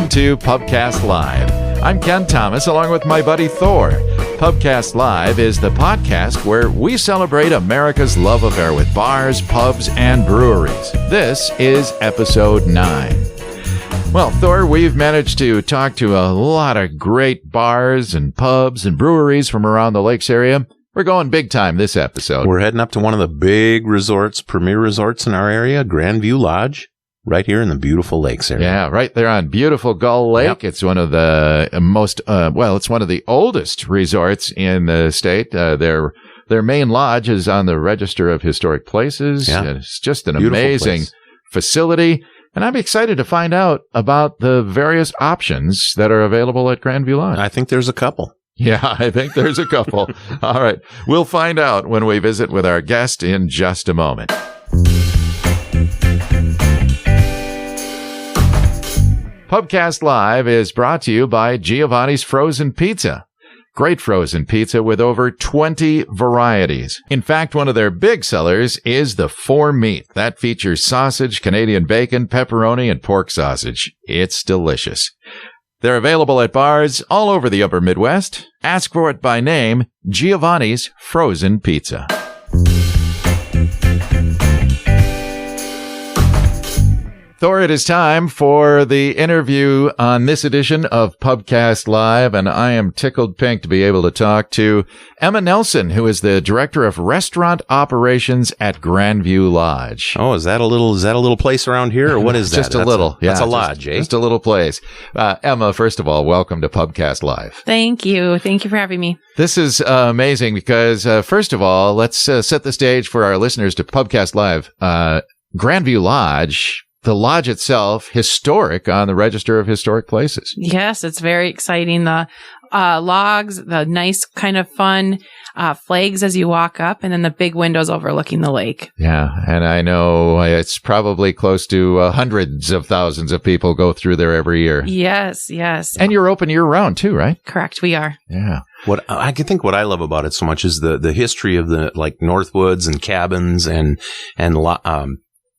Welcome to Pubcast Live. I'm Ken Thomas along with my buddy Thor. Pubcast Live is the podcast where we celebrate America's love affair with bars, pubs, and breweries. This is episode 9. Well, Thor, we've managed to talk to a lot of great bars and pubs and breweries from around the lakes area. We're going big time this episode. We're heading up to one of the big resorts, premier resorts in our area, Grandview Lodge, right here in the beautiful lakes area. Yeah, right there on beautiful Gull Lake. Yep. It's one of the it's one of the oldest resorts in the state. Their main lodge is on the Register of Historic Places. Yeah. It's just an beautiful amazing facility. And I'm excited to find out about the various options that are available at Grandview Lodge. I think there's a couple. Yeah, I think there's a couple. All right. We'll find out when we visit with our guest in just a moment. Pubcast Live is brought to you by Giovanni's Frozen Pizza. Great frozen pizza with over 20 varieties. In fact, one of their big sellers is the 4-meat. That features sausage, Canadian bacon, pepperoni, and pork sausage. It's delicious. They're available at bars all over the upper Midwest. Ask for it by name, Giovanni's Frozen Pizza. Thor, it is time for the interview on this edition of Pubcast Live, and I am tickled pink to be able to talk to Emma Nelson, who is the Director of Restaurant Operations at Grandview Lodge. Oh, is that a little place around here, or what is that? Just a little. That's a lodge, eh? Just a little place. Emma, first of all, welcome to Pubcast Live. Thank you. Thank you for having me. This is amazing because, first of all, let's set the stage for our listeners to Pubcast Live. Grandview Lodge, the lodge itself, historic on the Register of Historic Places. Yes, it's very exciting. The logs, the nice kind of fun flags as you walk up, and then the big windows overlooking the lake. Yeah, and I know it's probably close to hundreds of thousands of people go through there every year. Yes, yes. And you're open year-round too, right? Correct, we are. Yeah. What I love about it so much is the history of the Northwoods and cabins and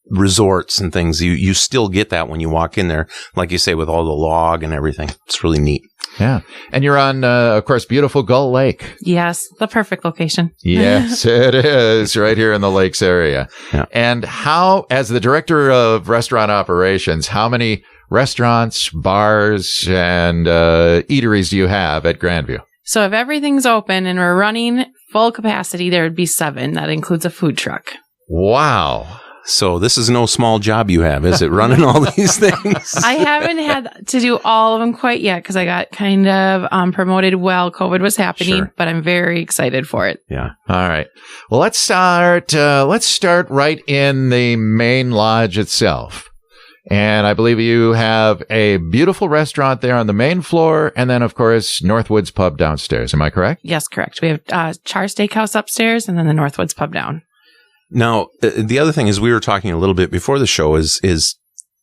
resorts and things. You still get that when you walk in there, like you say, with all the log and everything. It's really neat. Yeah. And you're on, of course, beautiful Gull Lake. Yes, the perfect location. Yes, it is, right here in the lakes area. Yeah. And how, as the Director of Restaurant Operations, how many restaurants, bars, and eateries do you have at Grandview? So if everything's open and we're running full capacity, there would be 7. That includes a food truck. Wow. So this is no small job you have, is it, running all these things? I haven't had to do all of them quite yet because I got kind of promoted while COVID was happening, sure. But I'm very excited for it. Yeah. All right. Well, let's start right in the main lodge itself. And I believe you have a beautiful restaurant there on the main floor, and then, of course, Northwoods Pub downstairs. Am I correct? Yes, correct. We have Char Steakhouse upstairs, and then the Northwoods Pub down. Now, the other thing is we were talking a little bit before the show is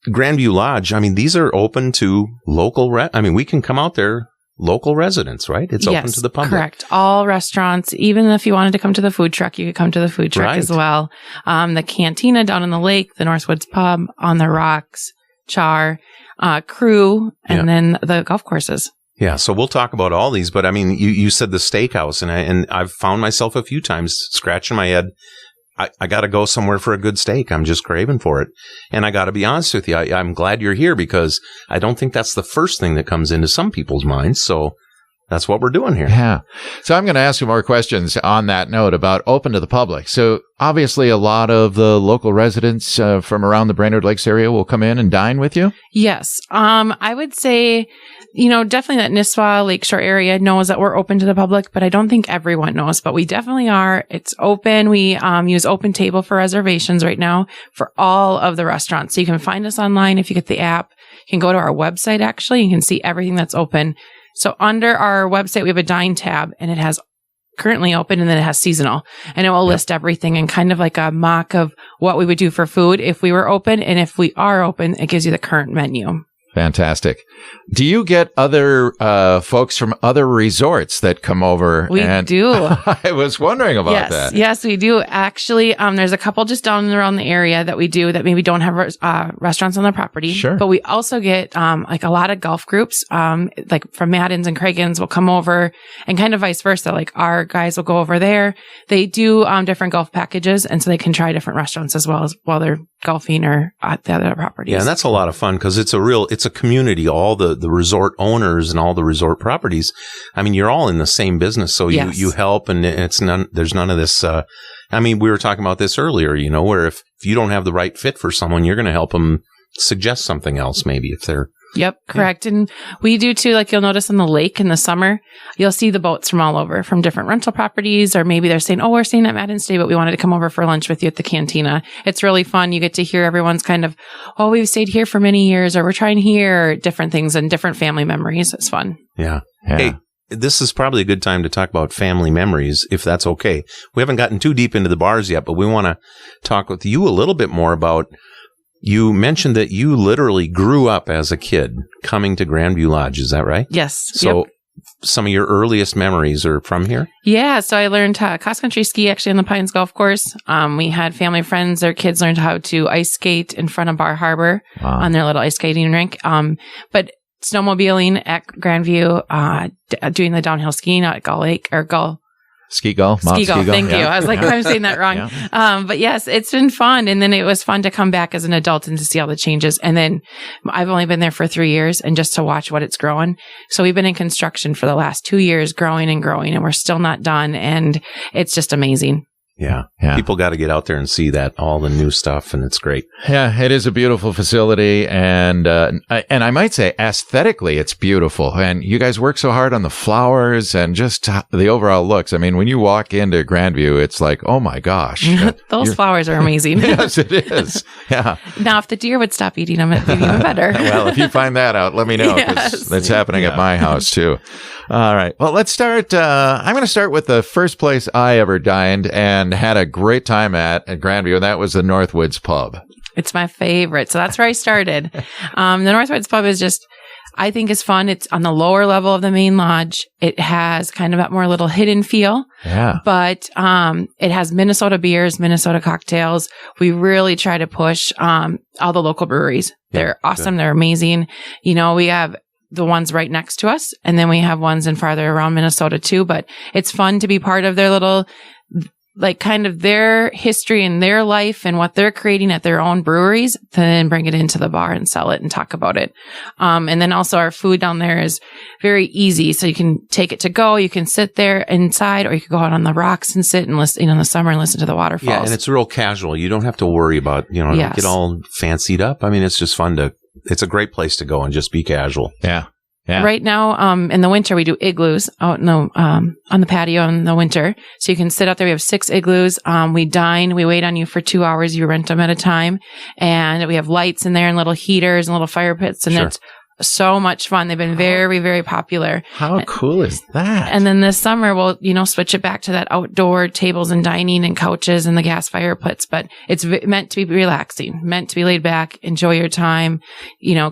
Grandview Lodge. I mean, these are open to local we can come out there, local residents, right? It's open to the public. Correct. All restaurants, even if you wanted to come to the food truck, you could come to the food truck as well. The Cantina down in the lake, the Northwoods Pub, On the Rocks, Char, Crew, and then the golf courses. Yeah, so we'll talk about all these, but I mean, you said the steakhouse, and I've found myself a few times scratching my head. I got to go somewhere for a good steak. I'm just craving for it. And I got to be honest with you. I'm glad you're here because I don't think that's the first thing that comes into some people's minds. So that's what we're doing here. Yeah. So I'm going to ask you more questions on that note about open to the public. So obviously a lot of the local residents from around the Brainerd Lakes area will come in and dine with you. Yes. I would say, definitely that Nisswa Lakeshore area knows that we're open to the public, but I don't think everyone knows, but we definitely are. It's open. We use Open Table for reservations right now for all of the restaurants. So you can find us online if you get the app. You can go to our website, actually. You can see everything that's open. So under our website, we have a Dine tab, and it has currently open, and then it has seasonal, and it will list everything and kind of like a mock of what we would do for food if we were open. And if we are open, it gives you the current menu. Fantastic. Do you get other folks from other resorts that come over? We do. I was wondering about that. Yes, we do. Actually, there's a couple just down around the area that we do that maybe don't have restaurants on their property. Sure. But we also get like a lot of golf groups, like from Madden's and Craigens will come over, and kind of vice versa. Like our guys will go over there. They do different golf packages, and so they can try different restaurants as well as while they're golfing or at the other properties. Yeah, and that's a lot of fun because it's a community. All the resort owners and all the resort properties. I mean, you're all in the same business, so you help, and there's none of this. I mean, we were talking about this earlier, where if you don't have the right fit for someone, you're going to help them suggest something else, maybe if they're. Yep, correct. Yeah. And we do too, like you'll notice on the lake in the summer, you'll see the boats from all over, from different rental properties, or maybe they're saying, oh, we're staying at Madden's today, but we wanted to come over for lunch with you at the cantina. It's really fun. You get to hear everyone's kind of, oh, we've stayed here for many years, or we're trying here, or different things and different family memories. It's fun. Yeah. Hey, this is probably a good time to talk about family memories, if that's okay. We haven't gotten too deep into the bars yet, but we want to talk with you a little bit more about. You mentioned that you literally grew up as a kid coming to Grandview Lodge. Is that right? Yes. So some of your earliest memories are from here? Yeah. So I learned cross-country ski actually on the Pines Golf Course. We had family friends. Their kids learned how to ice skate in front of Bar Harbor on their little ice skating rink. But snowmobiling at Grandview, doing the downhill skiing out at Gull Lake or Gull. Ski Gull. Thank you. I was like, I'm saying that wrong. Yeah. But yes, it's been fun. And then it was fun to come back as an adult and to see all the changes. And then I've only been there for 3 years and just to watch what it's growing. So we've been in construction for the last 2 years, growing, and we're still not done. And it's just amazing. Yeah. People got to get out there and see that, all the new stuff, and it's great. Yeah, it is a beautiful facility, and I might say aesthetically it's beautiful. And you guys work so hard on the flowers and just the overall looks. I mean, when you walk into Grandview, it's like, oh my gosh. Those flowers are amazing. Yes, it is. Yeah. Now, if the deer would stop eating them, it'd be even better. Well, if you find that out, let me know, because that's happening at my house too. All right. Well, let's start. I'm going to start with the first place I ever dined and had a great time at Grandview, and that was the Northwoods Pub. It's my favorite. So that's where I started. The Northwoods Pub is just, I think is fun. It's on the lower level of the main lodge. It has kind of that more little hidden feel. Yeah. But it has Minnesota beers, Minnesota cocktails. We really try to push all the local breweries. They're awesome. Good. They're amazing. We have the ones right next to us, and then we have ones in farther around Minnesota too. But it's fun to be part of their little, like kind of their history and their life and what they're creating at their own breweries, to then bring it into the bar and sell it and talk about it. And then also our food down there is very easy. So you can take it to go. You can sit there inside, or you can go out on the rocks and sit and listen in the summer and listen to the waterfalls. Yeah. And it's real casual. You don't have to worry about, get all fancied up. I mean, it's just fun it's a great place to go and just be casual. Yeah. Yeah. Right now, in the winter, we do igloos out on the patio in the winter. So you can sit out there. We have 6 igloos. We dine. We wait on you for 2 hours. You rent them at a time. And we have lights in there and little heaters and little fire pits. And it's so much fun. They've been very, very popular. How cool is that? And then this summer, we'll, switch it back to that outdoor tables and dining and couches and the gas fire pits. But it's meant to be relaxing, meant to be laid back, enjoy your time.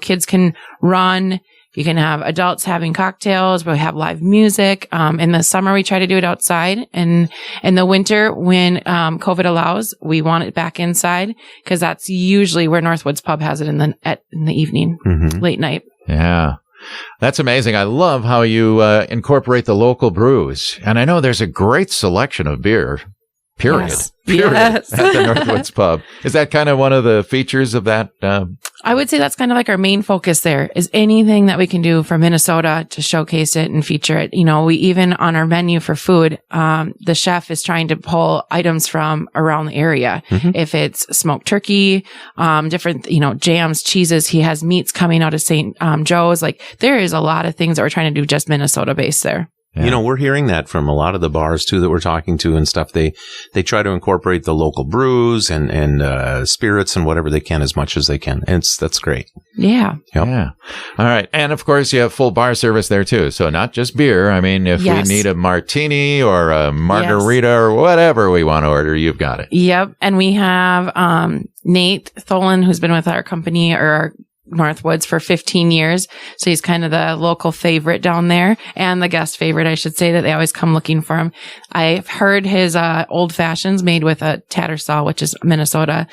Kids can run. You can have adults having cocktails. We have live music. In the summer, we try to do it outside. And in the winter, when COVID allows, we want it back inside, because that's usually where Northwoods Pub has it in the evening, late night. Yeah. That's amazing. I love how you incorporate the local brews. And I know there's a great selection of beer. Period. Yes. At the Northwoods Pub. Is that kind of one of the features of that? I would say that's kind of like our main focus there, is anything that we can do for Minnesota to showcase it and feature it. We even on our menu for food, the chef is trying to pull items from around the area. If it's smoked turkey, different, jams, cheeses, he has meats coming out of St. Joe's. Like, there is a lot of things that we're trying to do just Minnesota based there. Yeah. We're hearing that from a lot of the bars too that we're talking to and stuff. They try to incorporate the local brews and spirits and whatever they can as much as they can. And that's great. Yeah. Yep. Yeah. All right. And of course, you have full bar service there too. So not just beer. I mean, if we need a martini or a margarita or whatever we want to order, you've got it. Yep. And we have Nate Tholen, who's been with our company or Northwoods for 15 years. So he's kind of the local favorite down there and the guest favorite, I should say, that they always come looking for him. I've heard his old fashions made with a Tattersall, which is Minnesota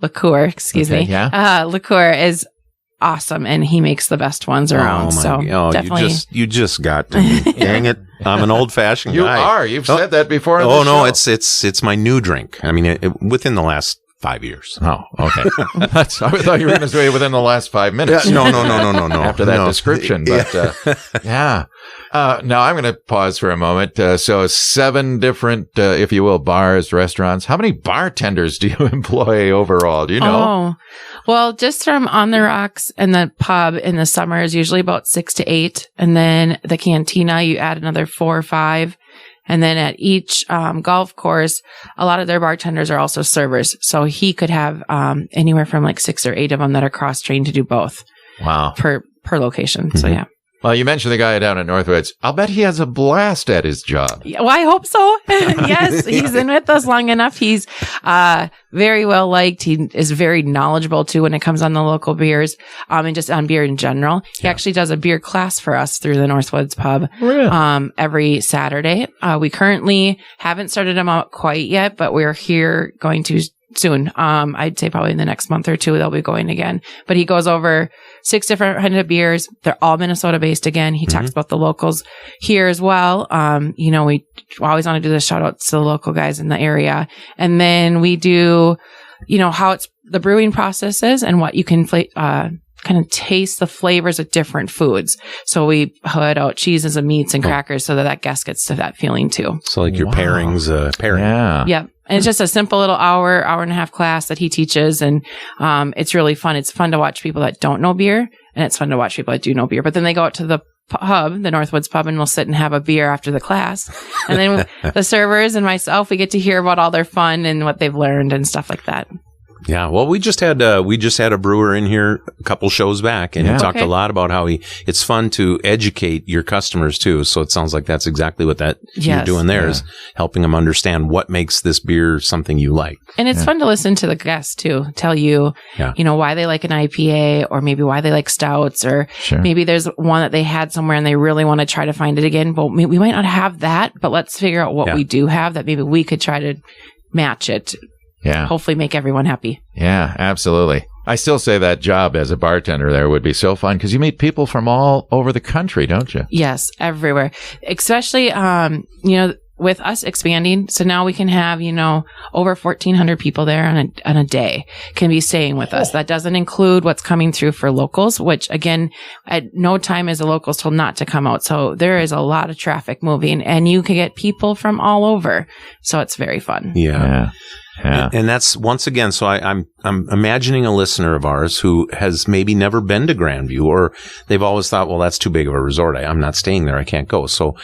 liqueur, excuse me. Yeah. Liqueur is awesome, and he makes the best ones around. Definitely. You just got to me. Dang it. I'm an old-fashioned You guy. are. You've said that before. Oh, no, it's my new drink. I mean, within the last 5 years. Oh, okay. I thought you were going to say within the last 5 minutes. No. After that description. But, yeah. Now I'm going to pause for a moment. So 7 different, if you will, bars, restaurants. How many bartenders do you employ overall? Do you know? Oh, well, just from On the Rocks and the pub in the summer is usually about 6 to 8. And then the cantina, you add another 4 or 5. And then at each golf course, a lot of their bartenders are also servers. So he could have anywhere from like 6 or 8 of them that are cross-trained to do both. Wow. Per location. Mm-hmm. So, yeah. Well, you mentioned the guy down at Northwoods. I'll bet he has a blast at his job. Yeah, well, I hope so. Yes, he's been with us long enough. He's very well liked. He is very knowledgeable too when it comes on the local beers, and just on beer in general. He actually does a beer class for us through the Northwoods Pub every Saturday. We currently haven't started him out quite yet, but we're here going to soon. I'd say probably in the next month or two they'll be going again. But he goes over 6 different kinds of beers. They're all Minnesota based again. He talks about the locals here as well. We always want to do the shout outs to the local guys in the area. And then we do, how it's the brewing processes and what you can kind of taste the flavors of different foods. So we put out cheeses and meats and crackers so that guest gets to that feeling too. So like your pairings, pairing. Yeah. Yep. And it's just a simple little hour and a half class that he teaches. And it's really fun. It's fun to watch people that don't know beer, and it's fun to watch people that do know beer. But then they go out to the pub, the Northwoods Pub, and we'll sit and have a beer after the class. And then the servers and myself, we get to hear about all their fun and what they've learned and stuff like that. Yeah, well, we just had a brewer in here a couple shows back, and he talked a lot about how it's fun to educate your customers too. So it sounds like that's exactly what you're doing there is helping them understand what makes this beer something you like. And it's fun to listen to the guests too, tell you, why they like an IPA, or maybe why they like stouts, or maybe there's one that they had somewhere and they really want to try to find it again. But we might not have that, but let's figure out what we do have that maybe we could try to match it. Yeah. Hopefully make everyone happy. Yeah, absolutely. I still say that job as a bartender there would be so fun because you meet people from all over the country, don't you? Yes, everywhere. Especially, with us expanding. So now we can have, over 1,400 people there on a day can be staying with us. That doesn't include what's coming through for locals, which again, at no time is the locals told not to come out. So there is a lot of traffic moving, and you can get people from all over. So it's very fun. Yeah. And that's once again. So I'm imagining a listener of ours who has maybe never been to Grandview, or they've always thought, well, that's too big of a resort. I'm not staying there. I can't go. So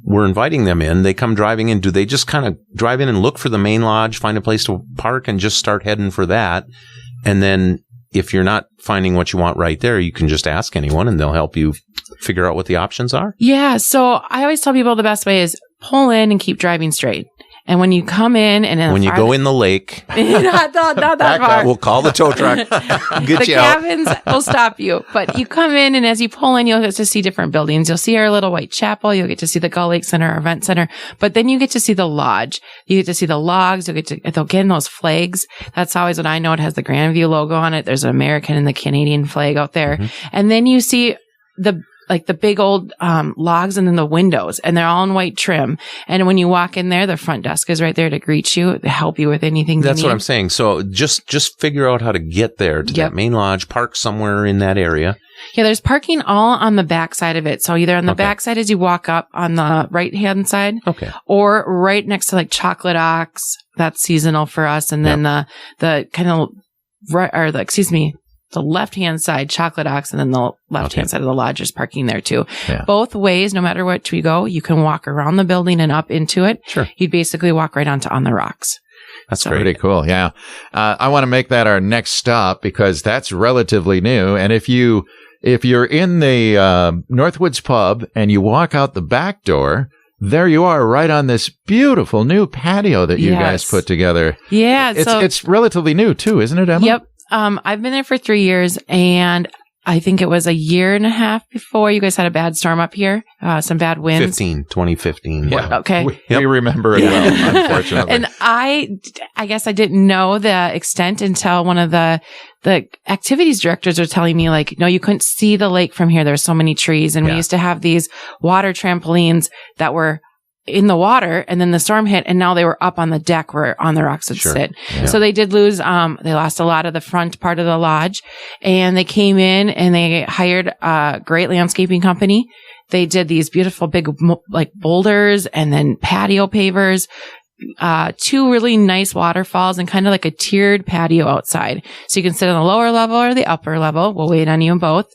we're inviting them in. They come driving in. Do they just kind of drive in and look for the main lodge, find a place to park, and just start heading for that? And then if you're not finding what you want right there, you can just ask anyone and they'll help you figure out what the options are. Yeah. So I always tell people the best way is pull in and keep driving straight. And when you come in and when you go in the lake, not that far. We'll call the tow truck. The cabins will stop you. But you come in, and as you pull in, you'll get to see different buildings. You'll see our little white chapel. You'll get to see the Gull Lake Center, our event center. But then you get to see the lodge. You get to see the logs. You'll get in those flags. That's always what I know. It has the Grandview logo on it. There's an American and the Canadian flag out there. Mm-hmm. And then you see the big old logs, and then the windows, and they're all in white trim. And when you walk in there, the front desk is right there to greet you, to help you with anything you need. That's what I'm saying. So just figure out how to get there to that main lodge, park somewhere in that area. Yeah, there's parking all on the back side of it. So either on the back side as you walk up on the right-hand side, or right next to like Chocolate Ox. That's seasonal for us. And then the kind of the left-hand side, Chocolate Ox, and then the left-hand side of the lodge is parking there too. Yeah. Both ways, no matter which we go, you can walk around the building and up into it. Sure. You'd basically walk right onto On the Rocks. That's great. Pretty cool. Yeah. I want to make that our next stop because that's relatively new. And if you're in the Northwoods Pub and you walk out the back door, there you are, right on this beautiful new patio that you guys put together. Yeah. It's relatively new too, isn't it, Emma? Yep. I've been there for 3 years, and I think it was a year and a half before you guys had a bad storm up here, some bad winds. 2015. Yeah. Okay. We remember it well, unfortunately. And I guess I didn't know the extent until one of the activities directors were telling me, like, no, you couldn't see the lake from here. There's so many trees. And we used to have these water trampolines that were in the water, and then the storm hit, and now they were up on the deck where On the Rocks would sit. Yeah. So they did lose, they lost a lot of the front part of the lodge, and they came in and they hired a great landscaping company. They did these beautiful big, like, boulders and then patio pavers, 2 really nice waterfalls, and kind of like a tiered patio outside. So you can sit on the lower level or the upper level. We'll wait on you in both.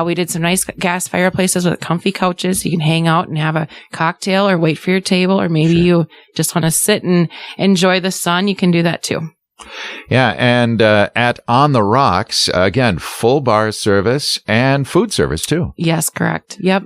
We did some nice gas fireplaces with comfy couches. So you can hang out and have a cocktail or wait for your table, or maybe you just want to sit and enjoy the sun. You can do that too. Yeah, and at On the Rocks, again, full bar service and food service too. Yes, correct. Yep.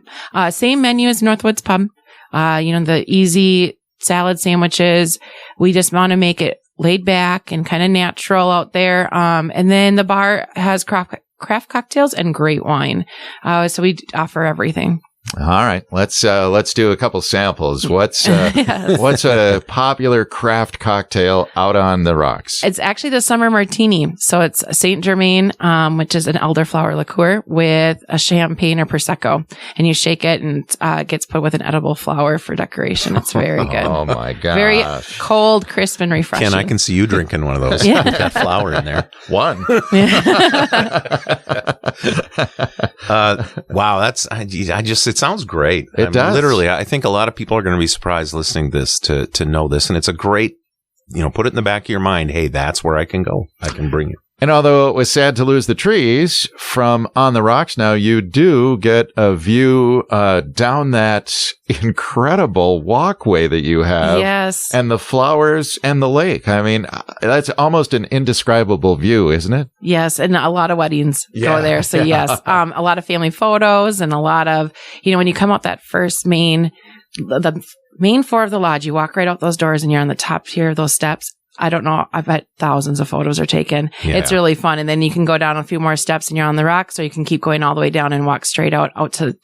Same menu as Northwoods Pub. The easy salad sandwiches. We just want to make it laid back and kind of natural out there. And then the bar has craft cocktails and great wine. So we offer everything. All right, let's do a couple samples. What's a popular craft cocktail out on the Rocks? It's actually the Summer Martini. So it's Saint Germain, which is an elderflower liqueur with a champagne or prosecco, and you shake it, and it gets put with an edible flower for decoration. It's very good. Oh my gosh! Very cold, crisp, and refreshing. Ken, I can see you drinking one of those. Yeah. With that flower in there. One. Wow, it sounds great. It does. Literally, I think a lot of people are going to be surprised listening to this to know this. And it's a great, put it in the back of your mind. Hey, that's where I can go. I can bring you. And although it was sad to lose the trees from On the Rocks, now you do get a view down that incredible walkway that you have. Yes. And the flowers and the lake. I mean, that's almost an indescribable view, isn't it? Yes. And a lot of weddings go there. So yes, a lot of family photos, and a lot of, when you come out that first the main floor of the lodge, you walk right out those doors and you're on the top tier of those steps. I don't know. I bet thousands of photos are taken. Yeah. It's really fun. And then you can go down a few more steps and you're on the Rocks, or you can keep going all the way down and walk straight out to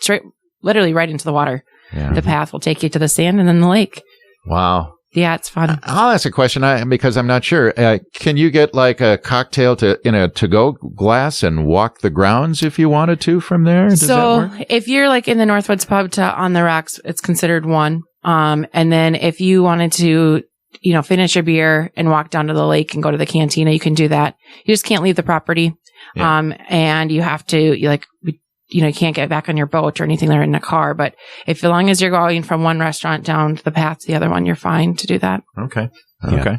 literally right into the water. Yeah. The path will take you to the sand and then the lake. Wow. Yeah, it's fun. I'll ask a question because I'm not sure. Can you get like a cocktail in a to-go glass and walk the grounds if you wanted to from there? Does that work? If you're like in the Northwoods Pub to On the Rocks, it's considered one. And then if you wanted to, finish your beer and walk down to the lake and go to the cantina, you can do that. You just can't leave the property. Yeah. And you have to, you can't get back on your boat or anything there in a car. But as long as you're going from one restaurant down to the path to the other one, you're fine to do that. Okay. Okay.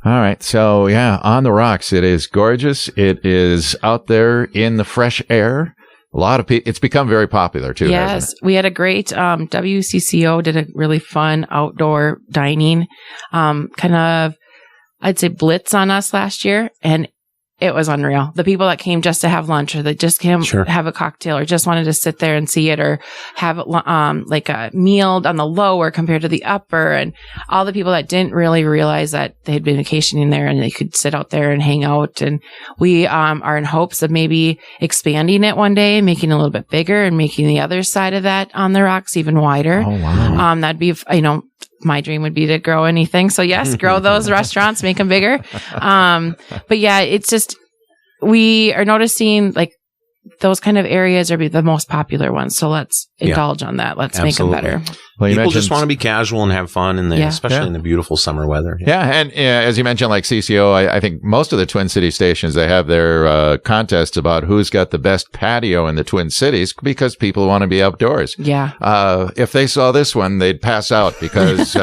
All right. So On the Rocks, it is gorgeous. It is out there in the fresh air. A lot of people, it's become very popular too. Yes. We had a great, WCCO did a really fun outdoor dining, kind of, I'd say blitz on us last year. And it was unreal. The people that came just to have lunch, or that just came have a cocktail, or just wanted to sit there and see it, or have like a meal on the lower compared to the upper, and all the people that didn't really realize that they had been vacationing there and they could sit out there and hang out. And we are in hopes of maybe expanding it one day, making it a little bit bigger, and making the other side of that On the Rocks even wider. Oh, wow. That'd be, my dream would be to grow anything. So yes, grow those restaurants, make them bigger. But yeah, it's just, we are noticing like those kind of areas are the most popular ones. So let's indulge on that. Let's make them better. Well, people just want to be casual and have fun, especially in the beautiful summer weather. Yeah. And as you mentioned, like CCO, I think most of the Twin City stations, they have their contests about who's got the best patio in the Twin Cities, because people want to be outdoors. Yeah. If they saw this one, they'd pass out, because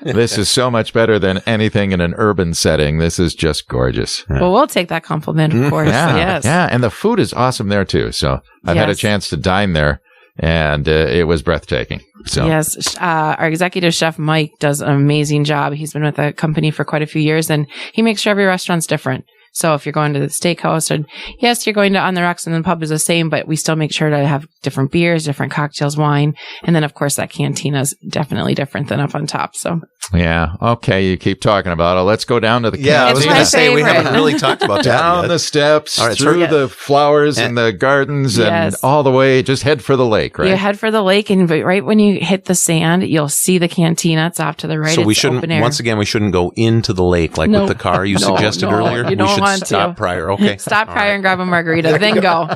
this is so much better than anything in an urban setting. This is just gorgeous. Well, we'll take that compliment, of course. Yes. Yeah. And the food is awesome there too. So I've had a chance to dine there, and it was breathtaking. So yes, our executive chef Mike does an amazing job. He's been with the company for quite a few years, and he makes sure every restaurant's different. So if you're going to the steakhouse, and yes, you're going to On the Rocks, and the pub is the same, but we still make sure to have different beers, different cocktails, wine, and then of course that cantina is definitely different than up on top. So Yeah. Okay. You keep talking about it. Let's go down to the Yeah, I It's was my going to say we favorite. haven't really talked about that down yet. the steps, All right, through so- the flowers and the gardens, and Yes. all the way. Just head for the lake, right? You head for the lake, and right when you hit the sand, you'll see the cantina. It's off to the right. So we It's shouldn't. open air. Once again, we shouldn't go into the lake like No. with the car you No, suggested no, earlier. you we don't should want stop to. prior. Okay, Stop All prior right. and grab a margarita, then go.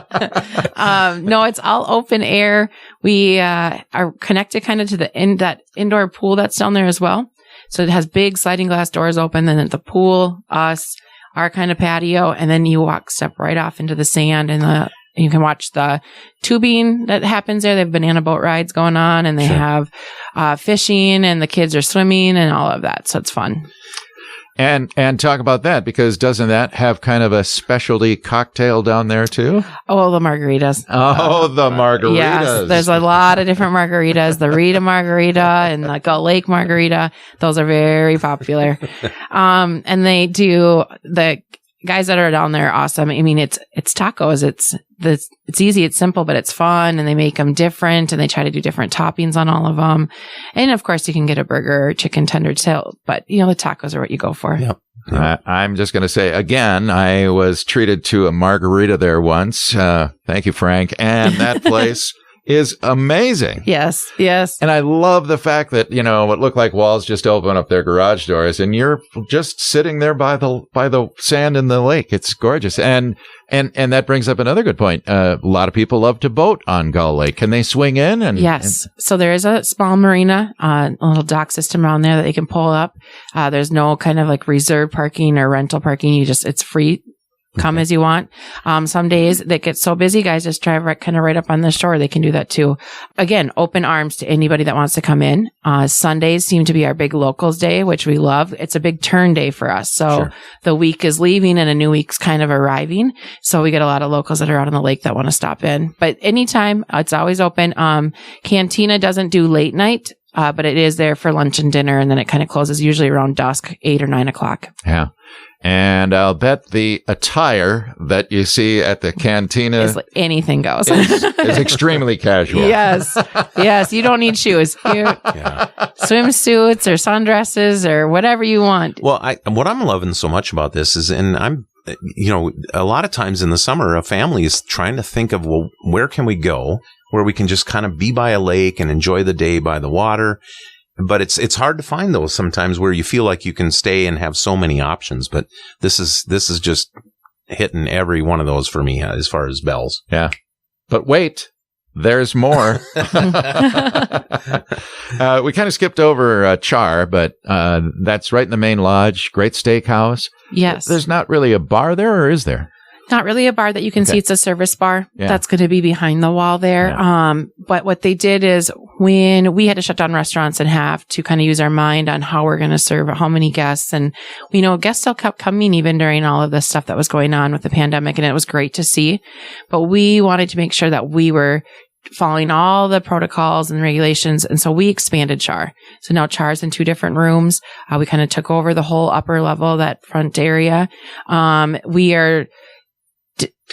No, it's all open air. We are connected kind of to that indoor pool that's down there as well. So it has big sliding glass doors open, then at the pool, us, our kind of patio, and then you step right off into the sand, and you can watch the tubing that happens there. They have banana boat rides going on, and they Sure. have fishing, and the kids are swimming and all of that. So it's fun. And talk about that, because doesn't that have kind of a specialty cocktail down there too? Oh, the margaritas. Oh, the margaritas. Yes, there's a lot of different margaritas. The Rita margarita and the Gull Lake margarita. Those are very popular. And they do, the guys that are down there are awesome. I mean, it's tacos. It's easy. It's simple, but it's fun. And they make them different, and they try to do different toppings on all of them. And of course you can get a burger or chicken tender too, but the tacos are what you go for. Yep. I'm just going to say again, I was treated to a margarita there once. Thank you, Frank. And that place is amazing. Yes. Yes. And I love the fact that, what look like walls just open up their garage doors, and you're just sitting there by the sand in the lake. It's gorgeous. And that brings up another good point. A lot of people love to boat on Gull Lake. Can they swing in? Yes. So there is a small marina, a little dock system around there that they can pull up. There's no kind of like reserved parking or rental parking. It's free. Come as you want. Some days they get so busy, guys just drive right up on the shore. They can do that too. Again, open arms to anybody that wants to come in. Sundays seem to be our big locals day, which we love. It's a big turn day for us. So Sure. The week is leaving and a new week's kind of arriving. So we get a lot of locals that are out on the lake that want to stop in. But anytime, it's always open. Cantina doesn't do late night. But it is there for lunch and dinner, and then it kind of closes usually around dusk, 8 or 9 o'clock. Yeah. And I'll bet the attire that you see at the cantina It's like anything goes. is extremely casual. Yes. Yes. You don't need shoes. Swimsuits or sundresses or whatever you want. Well, what I'm loving so much about this is, and I'm, a lot of times in the summer, a family is trying to think of, well, where can we go where we can just kind of be by a lake and enjoy the day by the water. But it's hard to find those sometimes where you feel like you can stay and have so many options. But this is just hitting every one of those for me as far as bells. Yeah. But wait, there's more. We kind of skipped over Char, but that's right in the main lodge. Great steakhouse. Yes. There's not really a bar there, or is there? Not really a bar that you can see. It's a service bar. Yeah. That's going to be behind the wall there. Yeah. But what they did is when we had to shut down restaurants and have to kind of use our mind on how we're going to serve how many guests. And, guests still kept coming even during all of this stuff that was going on with the pandemic. And it was great to see. But we wanted to make sure that we were following all the protocols and regulations. And so we expanded Char. So now Char's in 2 different rooms. We kind of took over the whole upper level, that front area. We are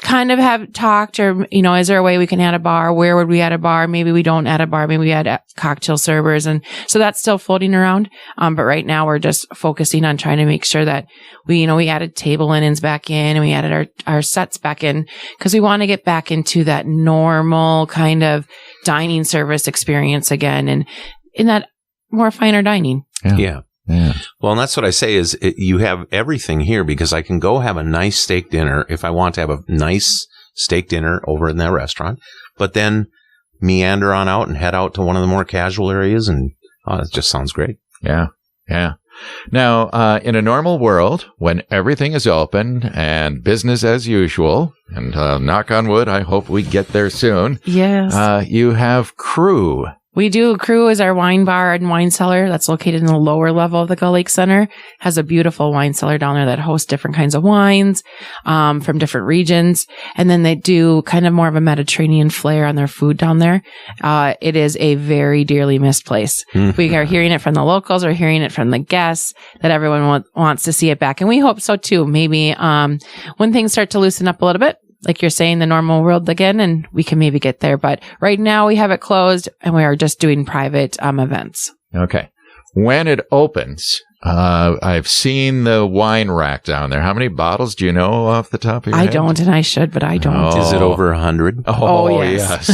kind of have talked, or, is there a way we can add a bar? Where would we add a bar? Maybe we don't add a bar. Maybe we add cocktail servers. And so that's still floating around. But right now we're just focusing on trying to make sure that we added table linens back in, and we added our sets back in, because we want to get back into that normal kind of dining service experience again, and in that more finer dining. Yeah. Well, and that's what I say is you have everything here, because I can go have a nice steak dinner if I want to have a nice steak dinner over in that restaurant, but then meander on out and head out to one of the more casual areas, and it just sounds great. Yeah. Yeah. Now, in a normal world, when everything is open and business as usual, and knock on wood, I hope we get there soon. Yes. You have Crew. We do. Crew is our wine bar and wine cellar that's located in the lower level of the Gull Lake Center. Has a beautiful wine cellar down there that hosts different kinds of wines from different regions. And then they do kind of more of a Mediterranean flair on their food down there. It is a very dearly missed place. We are hearing it from the locals, or hearing it from the guests, that everyone wants to see it back. And we hope so too. Maybe when things start to loosen up a little bit, like you're saying, the normal world again, and we can maybe get there. But right now we have it closed, and we are just doing private events. Okay. when it opens, I've seen the wine rack down there. How many bottles do you know off the top of your head? I don't, and I should, but I don't. Oh. Is it over 100? Oh, yes.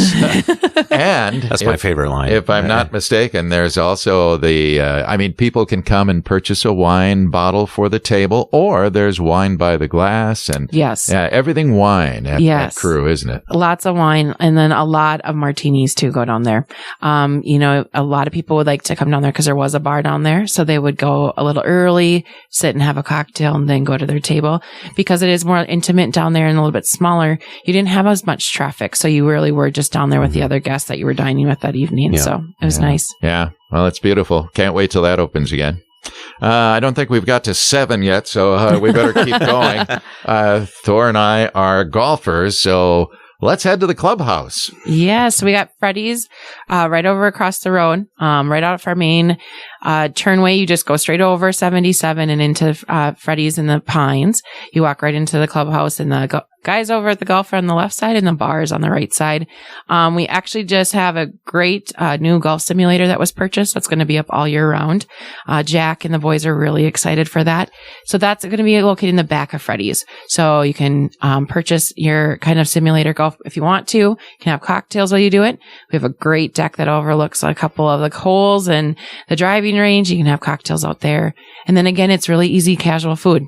And That's my favorite line. If I'm not mistaken, there's also people can come and purchase a wine bottle for the table, or there's wine by the glass, and Yes. everything wine at Crew, isn't it? Lots of wine, and then a lot of martinis too go down there. A lot of people would like to come down there because there was a bar down there, so they would go a little early, sit and have a cocktail, and then go to their table. Because it is more intimate down there and a little bit smaller, you didn't have as much traffic, so you really were just down there with the other guests that you were dining with that evening. Yeah. So it was nice. Yeah. Well, it's beautiful. Can't wait till that opens again. I don't think we've got to 7 yet, so we better keep going. Thor and I are golfers, so let's head to the clubhouse. Yeah, so we got Freddy's right over across the road, right out of our main turnway. You just go straight over 77 and into Freddy's in the Pines. You walk right into the clubhouse, and the guys over at the golf are on the left side and the bars on the right side. We actually just have a great new golf simulator that was purchased. That's going to be up all year round. Jack and the boys are really excited for that. So that's going to be located in the back of Freddy's. So you can purchase your kind of simulator golf if you want to. You can have cocktails while you do it. We have a great deck that overlooks a couple of the holes and the driving range. You can have cocktails out there. And then again, it's really easy, casual food.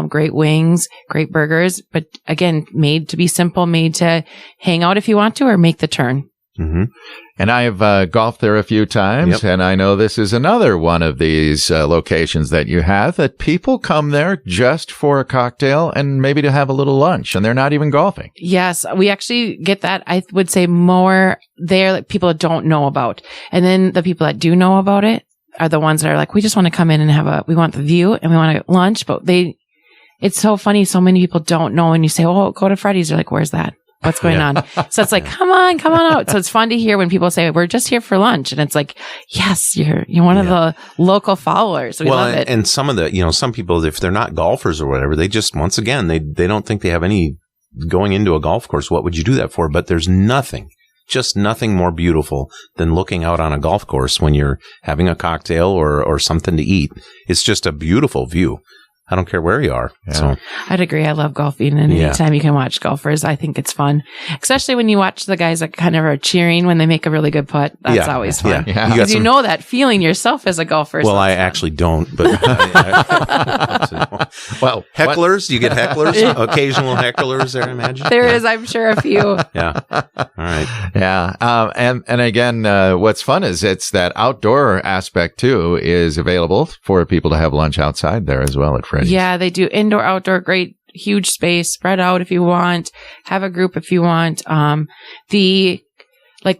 Great wings, great burgers, but again, made to be simple, made to hang out if you want to, or make the turn. Mm-hmm. And I've golfed there a few times, and I know this is another one of these locations that you have that people come there just for a cocktail and maybe to have a little lunch, and they're not even golfing. Yes, we actually get that. I would say more there that people don't know about. And then the people that do know about it are the ones that are like, we just want to come in and we want the view and we want a lunch, but it's so funny. So many people don't know. And you say, oh, go to Freddy's. They're like, where's that? What's going on? So it's like, come on out. So it's fun to hear when people say, we're just here for lunch. And it's like, yes, you're one of the local followers. We love it. And some of some people, if they're not golfers or whatever, they just, once again, they don't think they have any going into a golf course. What would you do that for? But there's nothing more beautiful than looking out on a golf course when you're having a cocktail or something to eat. It's just a beautiful view. I don't care where you are. Yeah. So I'd agree. I love golfing, and anytime you can watch golfers, I think it's fun. Especially when you watch the guys that kind of are cheering when they make a really good putt. That's always fun. Yeah. Because you know that feeling yourself as a golfer. Well, I actually don't, but well, hecklers, you get hecklers, occasional hecklers there, I imagine. There is, I'm sure, a few. Yeah. All right. Yeah. And again, what's fun is it's that outdoor aspect too is available for people to have lunch outside there as well at Freddy's. Yeah, they do indoor, outdoor, great, huge space, spread out if you want, have a group if you want.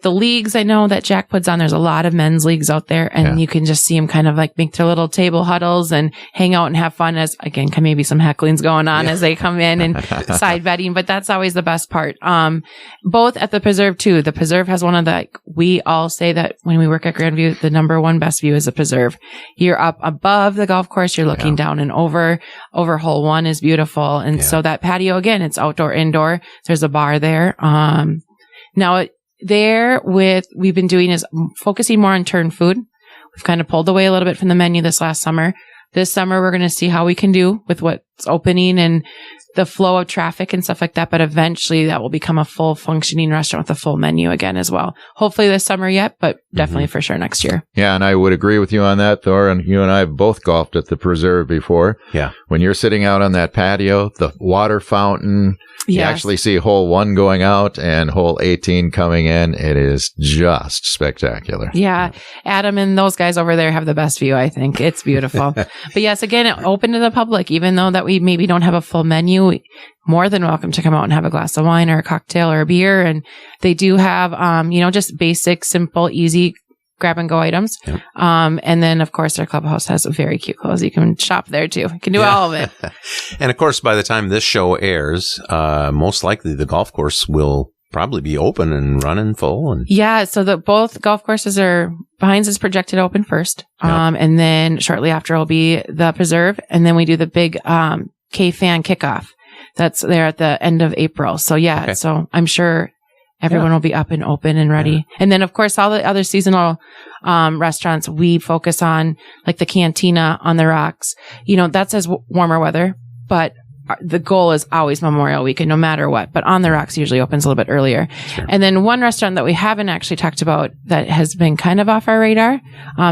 The leagues I know that Jack puts on, there's a lot of men's leagues out there, and you can just see them kind of like make their little table huddles and hang out and have fun as, again, maybe some hecklings going on as they come in and side betting, but that's always the best part. Both at the Preserve too. The Preserve has one of we all say that when we work at Grandview, the number one best view is the Preserve. You're up above the golf course, you're looking down and over hole 1 is beautiful. And so that patio, again, it's outdoor, indoor. There's a bar there. We've been doing is focusing more on turn food. We've kind of pulled away a little bit from the menu this last summer. This summer, we're going to see how we can do with what's opening and the flow of traffic and stuff like that. But eventually that will become a full functioning restaurant with a full menu again as well. Hopefully this summer yet, but definitely for sure next year. Yeah. And I would agree with you on that, Thor. And you and I have both golfed at the Preserve before. Yeah. When you're sitting out on that patio, the water fountain, you actually see hole 1 going out and hole 18 coming in. It is just spectacular. Yeah. Adam and those guys over there have the best view, I think. It's beautiful. But yes, again, open to the public, even though that we maybe don't have a full menu. More than welcome to come out and have a glass of wine or a cocktail or a beer. And they do have, just basic, simple, easy grab and go items. Yep. And then of course their clubhouse has very cute clothes. You can shop there too. You can do all of it. And of course, by the time this show airs, most likely the golf course will probably be open and running full. And so both golf courses Pines is projected open first. And then shortly after will be the Preserve. And then we do the big, K-Fan kickoff. That's there at the end of April. So so I'm sure everyone will be up and open and ready. Yeah. And then, of course, all the other seasonal restaurants we focus on, like the Cantina on the Rocks. That says warmer weather, but the goal is always Memorial Weekend, no matter what. But On the Rocks usually opens a little bit earlier. Sure. And then one restaurant that we haven't actually talked about that has been kind of off our radar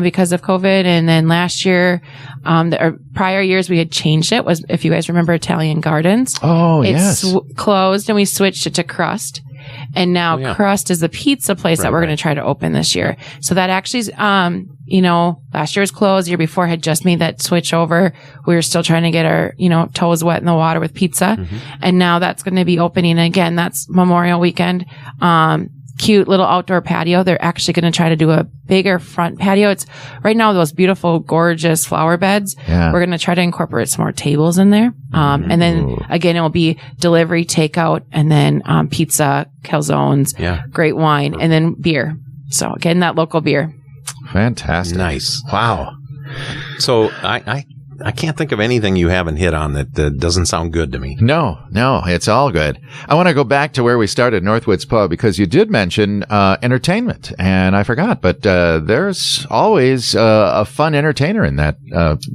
because of COVID. And then last year, prior years, we had changed it. Was, if you guys remember, Italian Gardens. Oh, yes. It's closed, and we switched it to Crust. And now Crust is the pizza place that we're going to try to open this year. So that actually is, last year was closed. The year before had just made that switch over. We were still trying to get our, toes wet in the water with pizza. Mm-hmm. And now that's going to be opening. And again, that's Memorial Weekend. Cute little outdoor patio. They're actually going to try to do a bigger front patio. It's right now those beautiful, gorgeous flower beds. Yeah. We're going to try to incorporate some more tables in there. And then again, it will be delivery, takeout, and then pizza, calzones, great wine, and then beer. So again, that local beer. Fantastic. Nice. Wow. So I can't think of anything you haven't hit on that doesn't sound good to me. No, it's all good. I want to go back to where we started, Northwoods Pub, because you did mention entertainment, and I forgot, but there's always a fun entertainer in that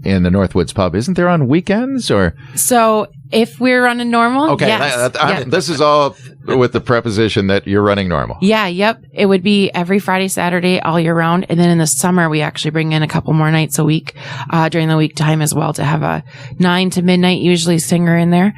in the Northwoods Pub. Isn't there on weekends or? So if we're running normal, okay, yes. This is all with the preposition that you're running normal. Yeah, yep. It would be every Friday, Saturday, all year round. And then in the summer, we actually bring in a couple more nights a week during the week time as well to have a 9 to midnight usually singer in there,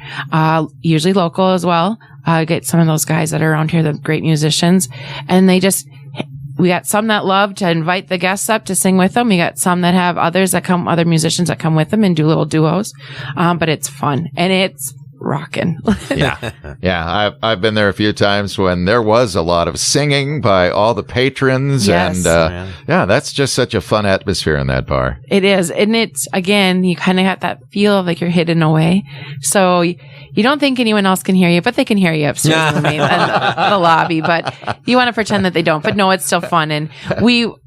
usually local as well. Get some of those guys that are around here, the great musicians. And we got some that love to invite the guests up to sing with them. We got some that have other musicians that come with them and do little duos. But it's fun and it's rocking. Yeah. I've been there a few times when there was a lot of singing by all the patrons. Yes. And that's just such a fun atmosphere in that bar. It is. And it's, again, you kind of got that feel of like you're hidden away. So you don't think anyone else can hear you, but they can hear you upstairs in the lobby. But you want to pretend that they don't. But no, it's still fun. And it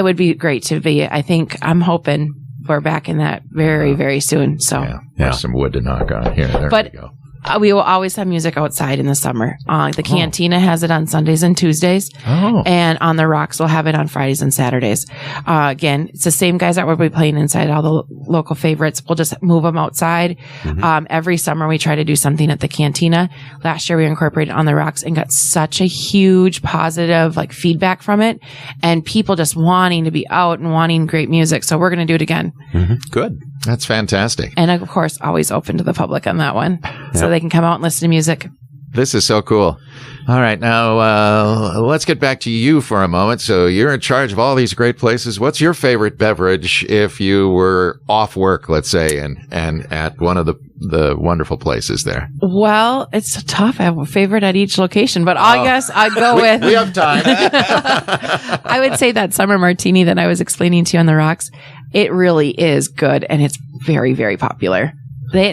would be great to be. I'm hoping we're back in that very, very soon. So there's some wood to knock on here. There we go. We will always have music outside in the summer. The Cantina has it on Sundays and Tuesdays. Oh. And On the Rocks will have it on Fridays and Saturdays. Again, it's the same guys that will be playing inside, all the local favorites. We'll just move them outside. Mm-hmm. Every summer we try to do something at the Cantina. Last year we incorporated On the Rocks and got such a huge positive feedback from it. And people just wanting to be out and wanting great music. So we're going to do it again. Mm-hmm. Good. That's fantastic. And of course, always open to the public on that one. So they can come out and listen to music. This is so cool. All right. Now, let's get back to you for a moment. So you're in charge of all these great places. What's your favorite beverage if you were off work, let's say, and at one of the wonderful places there? Well, it's tough. I have a favorite at each location, but I guess I'd go with... We have time. I would say that summer martini that I was explaining to you on the Rocks, it really is good, and it's very, very popular. You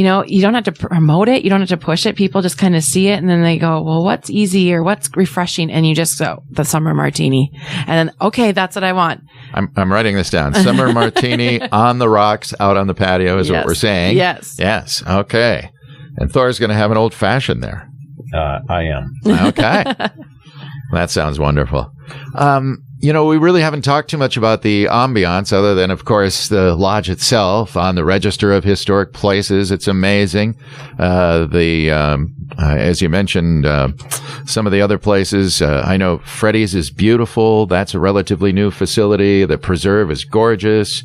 don't have to promote it. You don't have to push it. People just kind of see it and then they go, well, what's easy or what's refreshing? And you just go, the summer martini. And then, okay, that's what I want. I'm writing this down. Summer martini on the rocks out on the patio is what we're saying. Yes. Yes. Okay. And Thor's going to have an old fashioned there. I am. Okay. That sounds wonderful. We really haven't talked too much about the ambiance other than, of course, the lodge itself on the Register of Historic Places. It's amazing. As you mentioned, some of the other places, I know Freddy's is beautiful. That's a relatively new facility. The preserve is gorgeous.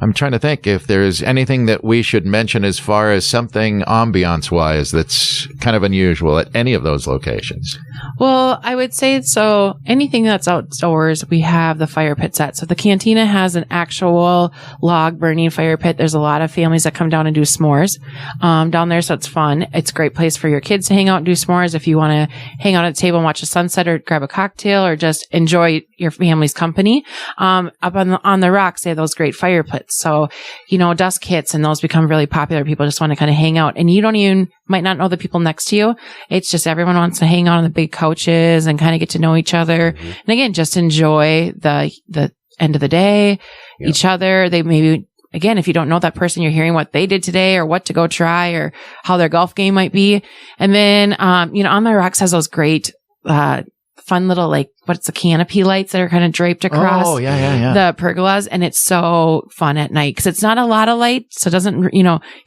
I'm trying to think if there's anything that we should mention as far as something ambiance-wise that's kind of unusual at any of those locations. Well, I would say so. Anything that's outdoors, we have the fire pit set. So the Cantina has an actual log burning fire pit. There's a lot of families that come down and do s'mores down there, so it's fun. It's a great place for your kids to hang out and do s'mores if you want to hang out at a table and watch a sunset or grab a cocktail or just enjoy your family's company. Up on the Rocks, they have those great fire pits. So, dusk hits and those become really popular. People just want to kind of hang out and you might not know the people next to you. It's just everyone wants to hang out on the big couches and kind of get to know each other. Mm-hmm. And again, just enjoy the end of the day, each other. They maybe again, if you don't know that person, you're hearing what they did today or what to go try or how their golf game might be. And then, On the Rocks has those great, fun little, like, what's the canopy lights that are kind of draped across the pergolas. And it's so fun at night because it's not a lot of light. So it doesn't,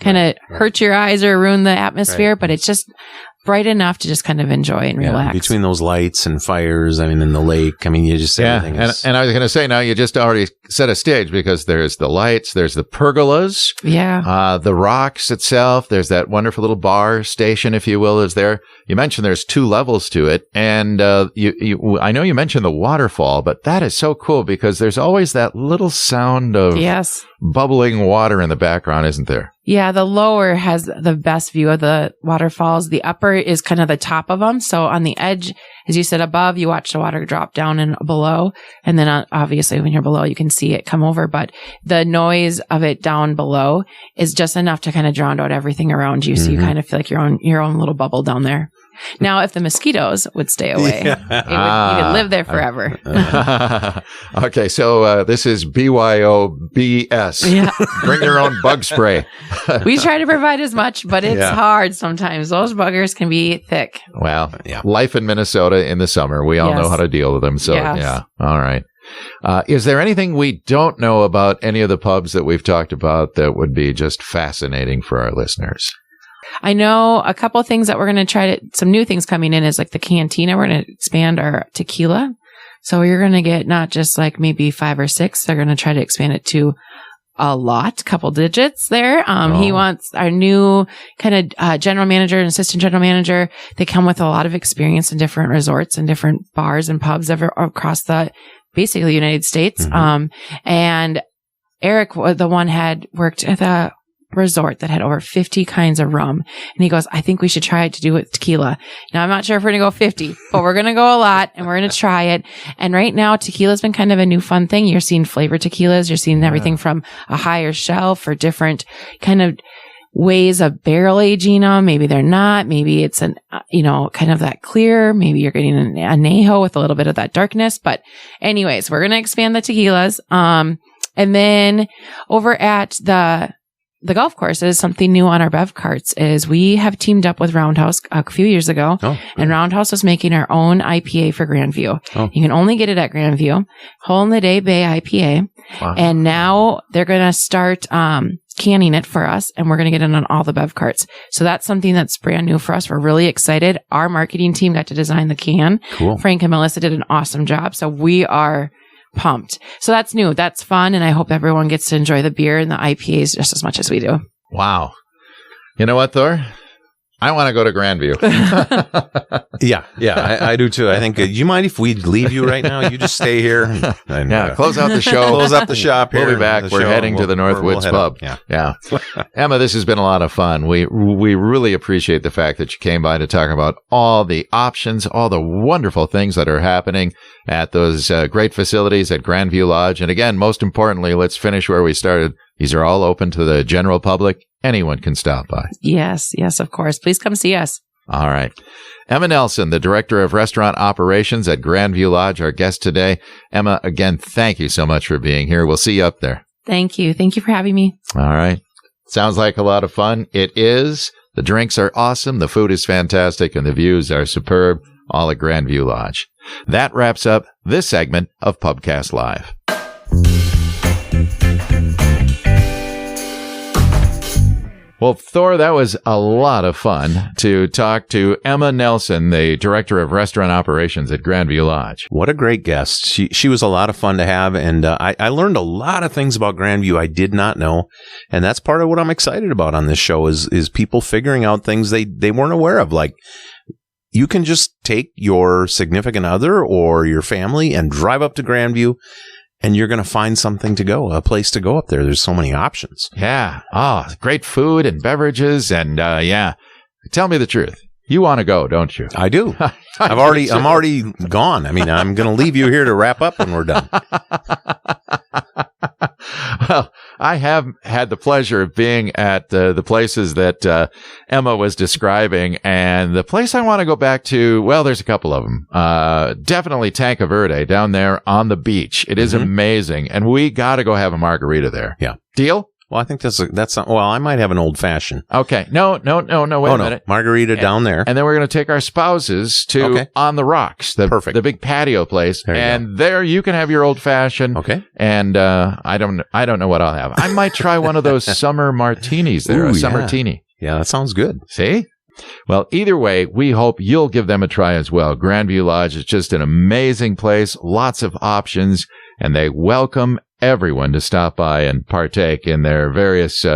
kind of hurt your eyes or ruin the atmosphere, but it's just bright enough to just kind of enjoy and relax. Between those lights and fires, in the lake, you just, everything is... And I was going to say, now you just already set a stage because there's the lights, there's the pergolas, the rocks itself, there's that wonderful little bar station, if you will, is there. You mentioned there's 2 levels to it, and I know you mentioned the waterfall, but that is so cool because there's always that little sound of bubbling water in the background, isn't there? Yeah, the lower has the best view of the waterfalls. The upper is kind of the top of them. So on the edge, as you said, above, you watch the water drop down and below. And then obviously when you're below, you can see it come over. But the noise of it down below is just enough to kind of drown out everything around you. So you kind of feel like your own little bubble down there. Now, if the mosquitoes would stay away, you could live there forever. Okay, so this is BYOBS. Yeah. Bring your own bug spray. We try to provide as much, but it's hard sometimes. Those buggers can be thick. Well, life in Minnesota in the summer. We all know how to deal with them. So, yeah. All right. Is there anything we don't know about any of the pubs that we've talked about that would be just fascinating for our listeners? I know a couple of things that we're going to some new things coming in is like the cantina. We're going to expand our tequila. So you're going to get not just like maybe 5 or 6. They're going to try to expand it to a lot, couple digits there. He wants our new kind of general manager and assistant general manager. They come with a lot of experience in different resorts and different bars and pubs across the basically United States. And Eric, the one had worked at the resort that had over 50 kinds of rum. And he goes, I think we should try it to do with tequila. Now, I'm not sure if we're going to go 50, but we're going to go a lot and we're going to try it. And right now, tequila's been kind of a new fun thing. You're seeing flavored tequilas. You're seeing everything from a higher shelf or different kind of ways of barrel aging them. Maybe they're not. Maybe it's kind of that clear. Maybe you're getting an añejo with a little bit of that darkness. But anyways, we're going to expand the tequilas. And then over at the golf course is something new on our bev carts is we have teamed up with Roundhouse a few years ago and Roundhouse was making our own IPA for Grandview. You can only get it at Grandview, Hole in the Day Bay IPA. Wow. And now they're going to start, canning it for us and we're going to get it on all the bev carts. So that's something that's brand new for us. We're really excited. Our marketing team got to design the can. Cool. Frank and Melissa did an awesome job. So we are pumped. So that's new. That's fun. And I hope everyone gets to enjoy the beer and the IPAs just as much as we do. Wow. You know what, Thor? I want to go to Grandview. I do too. I think, do you mind if we leave you right now? You just stay here. And close out the show. Close up the shop here. We'll be back. We're heading to the Northwoods Pub. Yeah. Emma, this has been a lot of fun. We really appreciate the fact that you came by to talk about all the options, all the wonderful things that are happening at those great facilities at Grandview Lodge. And again, most importantly, let's finish where we started. These are all open to the general public. Anyone can stop by. Yes, of course. Please come see us. All right. Emma Nelson, the Director of Restaurant Operations at Grandview Lodge, our guest today. Emma, again, thank you so much for being here. We'll see you up there. Thank you. Thank you for having me. All right. Sounds like a lot of fun. It is. The drinks are awesome. The food is fantastic and the views are superb. All at Grandview Lodge. That wraps up this segment of Pubcast Live. Well, Thor, that was a lot of fun to talk to Emma Nelson, the Director of Restaurant Operations at Grandview Lodge. What a great guest. She was a lot of fun to have, and I learned a lot of things about Grandview I did not know, and that's part of what I'm excited about on this show is people figuring out things they weren't aware of, like you can just take your significant other or your family and drive up to Grandview, and you're going to find something to go, a place to go up there. There's so many options. Yeah. Oh, great food and beverages. And tell me the truth. You want to go, don't you? I do. I'm already gone. I mean, I'm going to leave you here to wrap up when we're done. Well, I have had the pleasure of being at the places that Emma was describing, and the place I want to go back to, well, there's a couple of them. Definitely Tanca Verde down there on the beach. It is amazing, and we got to go have a margarita there. Yeah. Deal? Well, I think well, I might have an old fashioned. Okay. No, wait a minute. Margarita down there. And then we're going to take our spouses to On the Rocks, the big patio place. There you can have your old fashioned. Okay. And I don't know what I'll have. I might try one of those summer martinis there, a summertini. Yeah, that sounds good. See? Well, either way, we hope you'll give them a try as well. Grandview Lodge is just an amazing place, lots of options, and they welcome everyone to stop by and partake in their various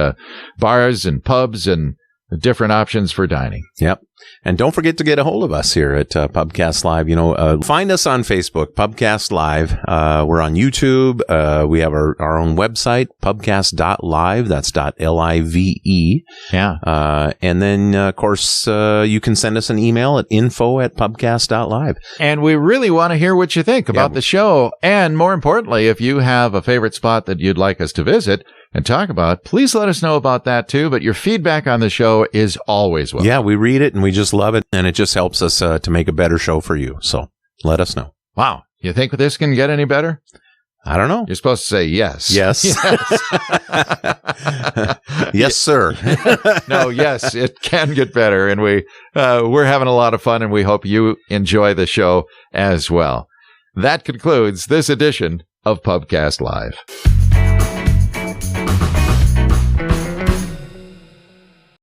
bars and pubs and different options for dining. Yep. And don't forget to get a hold of us here at Pubcast Live. Find us on Facebook, Pubcast Live. We're on YouTube. We have our own website, pubcast.live. That's .live. Yeah. And then, of course, you can send us an email at info@pubcast.live. And we really want to hear what you think about the show. And more importantly, if you have a favorite spot that you'd like us to visit and talk about, please let us know about that too. But your feedback on the show is always welcome. Yeah, we read it and we just love it. And it just helps us to make a better show for you. So let us know. Wow. You think this can get any better? I don't know. You're supposed to say yes. Yes. Yes, sir. No, yes, it can get better. And we're having a lot of fun, and we hope you enjoy the show as well. That concludes this edition of Pubcast Live.